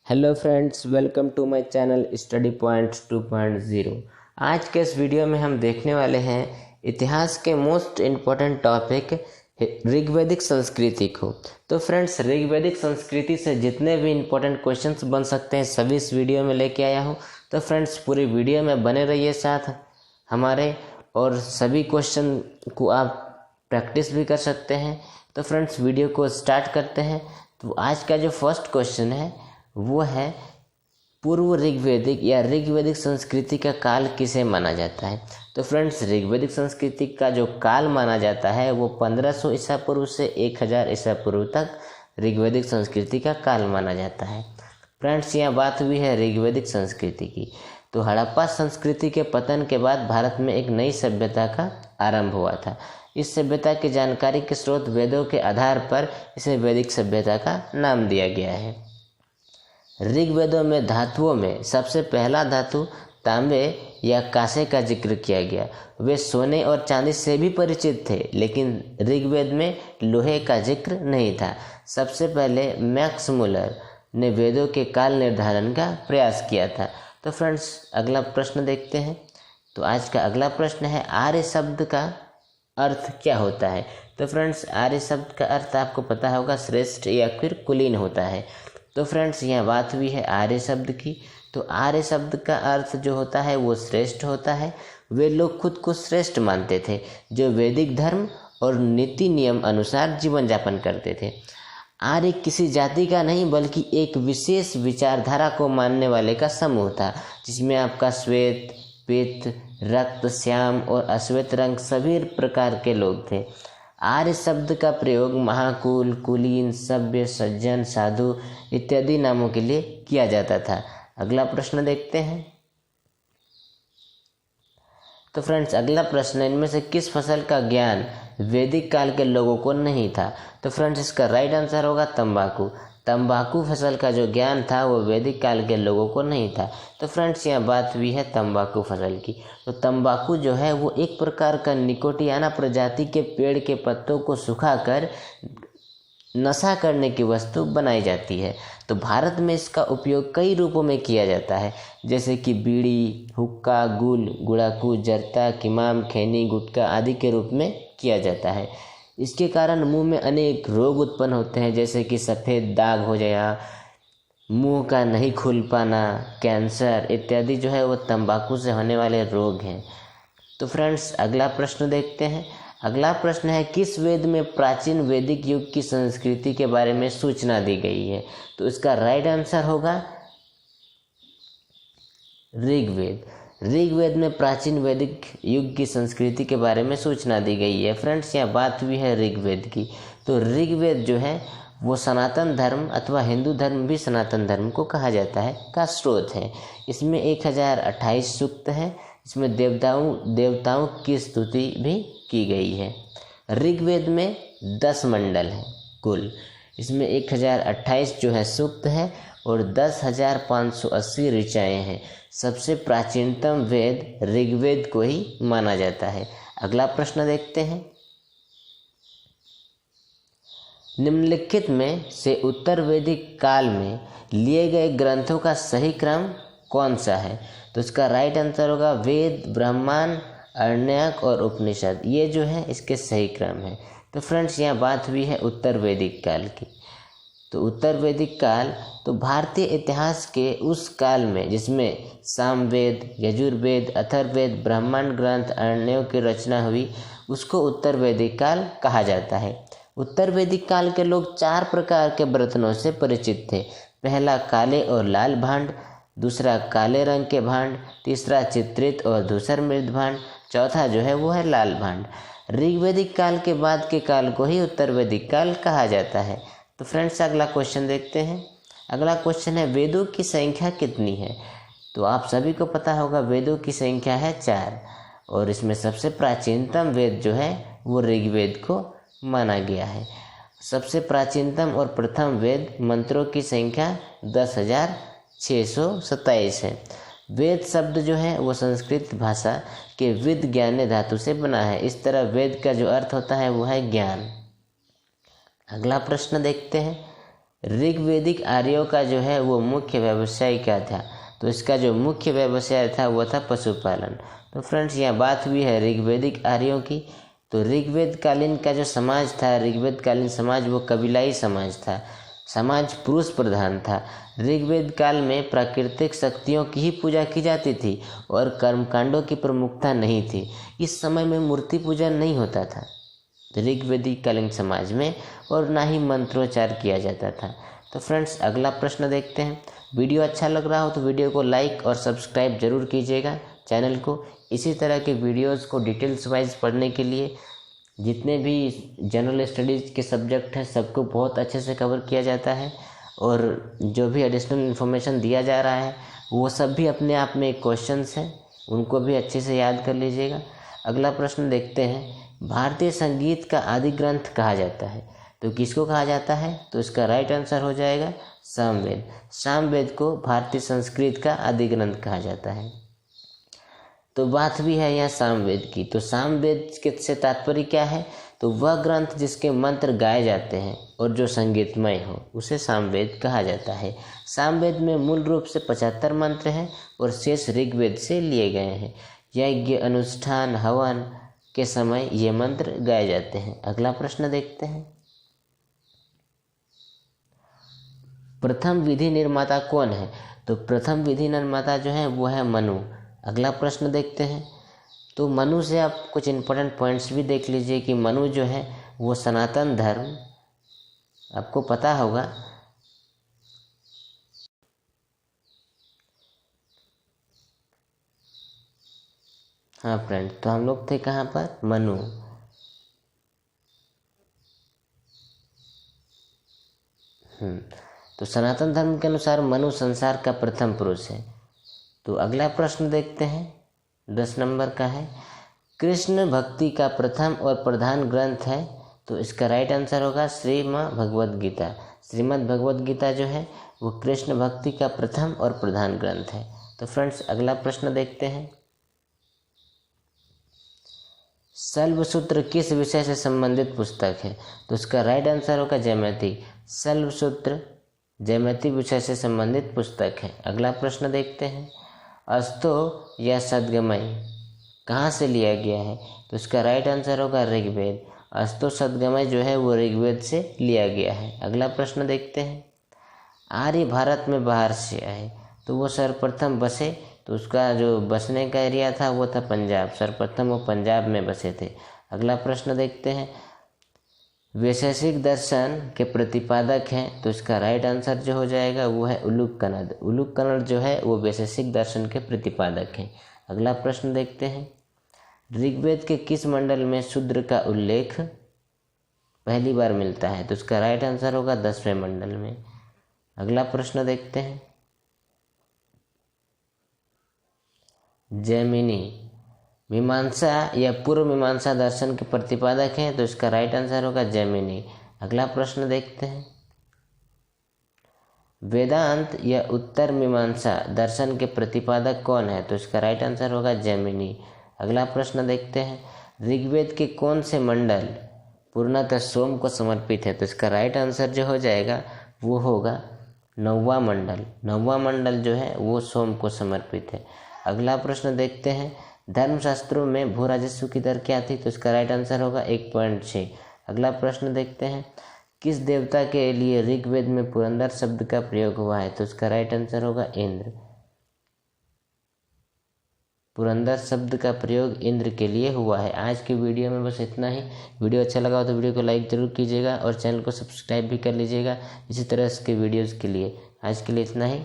Hello friends, welcome to my channel study points 2.0। आज के इस वीडियो में हम देखने वाले हैं इतिहास के मोस्ट इम्पोर्टेंट टॉपिक ऋग्वैदिक संस्कृति को। तो फ्रेंड्स, ऋग्वैदिक संस्कृति से जितने भी इम्पोर्टेंट क्वेश्चंस बन सकते हैं सभी इस वीडियो में लेके आया हूँ। तो फ्रेंड्स, पूरी वीडियो में बने रहिए साथ हमारे, और सभी क्वेश्चन को आप प्रैक्टिस भी कर सकते हैं। तो फ्रेंड्स, वीडियो को स्टार्ट करते हैं। तो आज का जो फर्स्ट क्वेश्चन है वो है पूर्व ऋग्वैदिक या ऋग्वैदिक संस्कृति का काल किसे माना जाता है। तो फ्रेंड्स, ऋग्वैदिक संस्कृति का जो काल माना जाता है वो 1500 ईसा पूर्व से 1000 ईसा पूर्व तक ऋग्वैदिक संस्कृति का काल माना जाता है। फ्रेंड्स, यहाँ बात हुई है ऋग्वैदिक संस्कृति की। तो हड़प्पा संस्कृति के पतन के बाद भारत में एक नई सभ्यता का आरंभ हुआ था। इस सभ्यता की जानकारी के स्रोत वेदों के आधार पर इसे वैदिक सभ्यता का नाम दिया गया है। ऋग्वेदों में धातुओं में सबसे पहला धातु तांबे या कांसे का जिक्र किया गया। वे सोने और चांदी से भी परिचित थे, लेकिन ऋग्वेद में लोहे का जिक्र नहीं था। सबसे पहले मैक्स मुलर ने वेदों के काल निर्धारण का प्रयास किया था। तो फ्रेंड्स, अगला प्रश्न देखते हैं। तो आज का अगला प्रश्न है, आर्य शब्द का अर्थ क्या होता है। तो फ्रेंड्स, आर्य शब्द का अर्थ आपको पता होगा श्रेष्ठ या फिर कुलीन होता है। तो फ्रेंड्स, यहाँ बात हुई है आर्य शब्द की। तो आर्य शब्द का अर्थ जो होता है वो श्रेष्ठ होता है। वे लोग खुद को श्रेष्ठ मानते थे जो वैदिक धर्म और नीति नियम अनुसार जीवन यापन करते थे। आर्य किसी जाति का नहीं बल्कि एक विशेष विचारधारा को मानने वाले का समूह था, जिसमें आपका श्वेत, पीत, रक्त, श्याम और अश्वेत रंग सभी प्रकार के लोग थे। आर्य शब्द का प्रयोग महाकुल, कुलीन, सभ्य, सज्जन, साधु इत्यादि नामों के लिए किया जाता था। अगला प्रश्न देखते हैं। तो फ्रेंड्स, अगला प्रश्न, इनमें से किस फसल का ज्ञान वैदिक काल के लोगों को नहीं था। तो फ्रेंड्स, इसका राइट आंसर होगा तंबाकू। तंबाकू फसल का जो ज्ञान था वो वैदिक काल के लोगों को नहीं था। तो फ्रेंड्स, यहाँ बात हुई है तंबाकू फसल की। तो तंबाकू जो है वो एक प्रकार का निकोटियाना प्रजाति के पेड़ के पत्तों को सुखाकर नशा करने की वस्तु बनाई जाती है। तो भारत में इसका उपयोग कई रूपों में किया जाता है, जैसे कि बीड़ी, हुक्का, गुल, गुड़ाकू, जर्दा, किमाम, खैनी, गुटखा आदि के रूप में किया जाता है। इसके कारण मुंह में अनेक रोग उत्पन्न होते हैं, जैसे कि सफ़ेद दाग हो जाना, मुंह का नहीं खुल पाना, कैंसर इत्यादि जो है वो तंबाकू से होने वाले रोग हैं। तो फ्रेंड्स, अगला प्रश्न देखते हैं। अगला प्रश्न है, किस वेद में प्राचीन वैदिक युग की संस्कृति के बारे में सूचना दी गई है। तो इसका राइट आंसर होगा ऋग्वेद। ऋग्वेद में प्राचीन वैदिक युग की संस्कृति के बारे में सूचना दी गई है। फ्रेंड्स, यहाँ बात हुई है ऋग्वेद की। तो ऋग्वेद जो है वो सनातन धर्म अथवा हिंदू धर्म भी सनातन धर्म को कहा जाता है का स्रोत है। इसमें 1028 सूक्त है। इसमें देवताओं की स्तुति भी की गई है। ऋग्वेद में 10 मंडल हैं कुल। इसमें 1028 जो है सूक्त है और 10,580 ऋचाएँ हैं। सबसे प्राचीनतम वेद ऋग्वेद को ही माना जाता है। अगला प्रश्न देखते हैं। निम्नलिखित में से उत्तर वैदिक काल में लिए गए ग्रंथों का सही क्रम कौन सा है। तो इसका राइट आंसर होगा वेद, ब्राह्मण, आरण्यक और उपनिषद। ये जो है इसके सही क्रम है। तो फ्रेंड्स, यहाँ बात हुई है उत्तर वैदिक काल की। तो उत्तर वैदिक काल तो भारतीय इतिहास के उस काल में जिसमें सामवेद, यजुर्वेद, अथर्ववेद, ब्राह्मण ग्रंथ, आरण्यों की रचना हुई, उसको उत्तर वैदिक काल कहा जाता है। उत्तर वैदिक काल के लोग 4 प्रकार के बर्तनों से परिचित थे। पहला काले और लाल भांड, दूसरा काले रंग के भांड, तीसरा चित्रित और धूसर मृद भांड, चौथा जो है वो है लाल भांड। ऋग्वैदिक काल के बाद के काल को ही उत्तर वैदिक काल कहा जाता है। तो फ्रेंड्स, अगला क्वेश्चन देखते हैं। अगला क्वेश्चन है, वेदों की संख्या कितनी है। तो आप सभी को पता होगा वेदों की संख्या है 4, और इसमें सबसे प्राचीनतम वेद जो है वो ऋग्वेद को माना गया है। सबसे प्राचीनतम और प्रथम वेद मंत्रों की संख्या 10,627 है। वेद शब्द जो है वो संस्कृत भाषा के विद ज्ञान धातु से बना है। इस तरह वेद का जो अर्थ होता है वो है ज्ञान। अगला प्रश्न देखते हैं। ऋग्वेदिक आर्यों का जो है वो मुख्य व्यवसाय क्या था? तो इसका जो मुख्य व्यवसाय था वो था पशुपालन। तो फ्रेंड्स यहाँ बात हुई है ऋग्वेदिक आर्यों की। तो ऋग्वेद कालीन का जो समाज था, ऋग्वेद कालीन समाज वो कबीलाई समाज था, समाज पुरुष प्रधान था। ऋग्वेद काल में प्राकृतिक शक्तियों की ही पूजा की जाती थी और कर्मकांडों की प्रमुखता नहीं थी। इस समय में मूर्ति पूजन नहीं होता था ऋग्वेदिक कालीन समाज में, और ना ही मंत्रोच्चार किया जाता था। तो फ्रेंड्स अगला प्रश्न देखते हैं। वीडियो अच्छा लग रहा हो तो वीडियो को लाइक और सब्सक्राइब जरूर कीजिएगा चैनल को। इसी तरह के वीडियोस को डिटेल्स वाइज पढ़ने के लिए जितने भी जनरल स्टडीज़ के सब्जेक्ट हैं सबको बहुत अच्छे से कवर किया जाता है, और जो भी एडिशनल इन्फॉर्मेशन दिया जा रहा है वो सब भी अपने आप में क्वेश्चंस हैं, उनको भी अच्छे से याद कर लीजिएगा। अगला प्रश्न देखते हैं। भारतीय संगीत का आदि ग्रंथ कहा जाता है, तो किसको कहा जाता है? तो इसका राइट आंसर हो जाएगा सामवेद। सामवेद को भारतीय संस्कृत का आदि ग्रंथ कहा जाता है। तो बात भी है यहाँ सामवेद की। तो सामवेद से तात्पर्य क्या है? तो वह ग्रंथ जिसके मंत्र गाए जाते हैं और जो संगीतमय हो उसे सामवेद कहा जाता है। सामवेद में मूल रूप से 75 मंत्र हैं और शेष ऋग्वेद से लिए गए हैं। यज्ञ, अनुष्ठान, हवन के समय ये मंत्र गाए जाते हैं। अगला प्रश्न देखते हैं। प्रथम विधि निर्माता कौन है? तो प्रथम विधि निर्माता जो है वो है मनु। अगला प्रश्न देखते हैं। तो मनु से आप कुछ इंपॉर्टेंट पॉइंट्स भी देख लीजिए कि मनु जो है वो सनातन धर्म, आपको पता होगा, हाँ फ्रेंड, तो हम लोग थे कहाँ पर? मनु। तो सनातन धर्म के अनुसार मनु संसार का प्रथम पुरुष है। तो अगला प्रश्न देखते हैं, 10 नंबर का है। कृष्ण भक्ति का प्रथम और प्रधान ग्रंथ है, तो इसका राइट आंसर होगा श्रीमद् भगवद गीता। श्रीमद् भगवद गीता जो है वो कृष्ण भक्ति का प्रथम और प्रधान ग्रंथ है। तो फ्रेंड्स अगला प्रश्न देखते हैं। शल्वसूत्र किस विषय से संबंधित पुस्तक है? तो इसका राइट आंसर होगा ज्यामिति। शल्वसूत्र ज्यामिति विषय से संबंधित पुस्तक है। अगला प्रश्न देखते हैं। अस्तो या सद्गमय कहाँ से लिया गया है? तो इसका राइट आंसर होगा ऋग्वेद। अस्तो सद्गमय जो है वो ऋग्वेद से लिया गया है। अगला प्रश्न देखते हैं। आर्य भारत में बाहर से आए, तो वो सर्वप्रथम बसे, तो उसका जो बसने का एरिया था वो था पंजाब। सर्वप्रथम वो पंजाब में बसे थे। अगला प्रश्न देखते हैं। वैशेषिक दर्शन के प्रतिपादक हैं, तो इसका राइट आंसर जो हो जाएगा वो है उलूक कनद। उलूक कनद जो है वो वैशेषिक दर्शन के प्रतिपादक हैं। अगला प्रश्न देखते हैं। ऋग्वेद के किस मंडल में शूद्र का उल्लेख पहली बार मिलता है? तो इसका राइट आंसर होगा 10वें मंडल में। अगला प्रश्न देखते हैं। जैमिनी मीमांसा या पूर्व मीमांसा दर्शन के प्रतिपादक हैं, तो इसका राइट आंसर होगा जैमिनी। अगला प्रश्न देखते हैं। वेदांत या उत्तर मीमांसा दर्शन के प्रतिपादक कौन है? तो इसका राइट आंसर होगा जैमिनी। अगला प्रश्न देखते हैं। ऋग्वेद के कौन से मंडल पूर्णतः सोम को समर्पित है? तो इसका राइट आंसर जो हो जाएगा वो होगा 9वां मंडल। 9वां मंडल जो है वो सोम को समर्पित है। अगला प्रश्न देखते हैं। धर्मशास्त्रों में भू राजस्व की दर क्या थी? तो इसका राइट आंसर होगा 1.6। अगला प्रश्न देखते हैं। किस देवता के लिए ऋग्वेद में पुरंदर शब्द का प्रयोग हुआ है? तो इसका राइट आंसर होगा इंद्र। पुरंदर शब्द का प्रयोग इंद्र के लिए हुआ है। आज की वीडियो में बस इतना ही। वीडियो अच्छा लगा हो तो वीडियो को लाइक जरूर कीजिएगा और चैनल को सब्सक्राइब भी कर लीजिएगा इसी तरह के वीडियोज़ के लिए। आज के लिए इतना ही।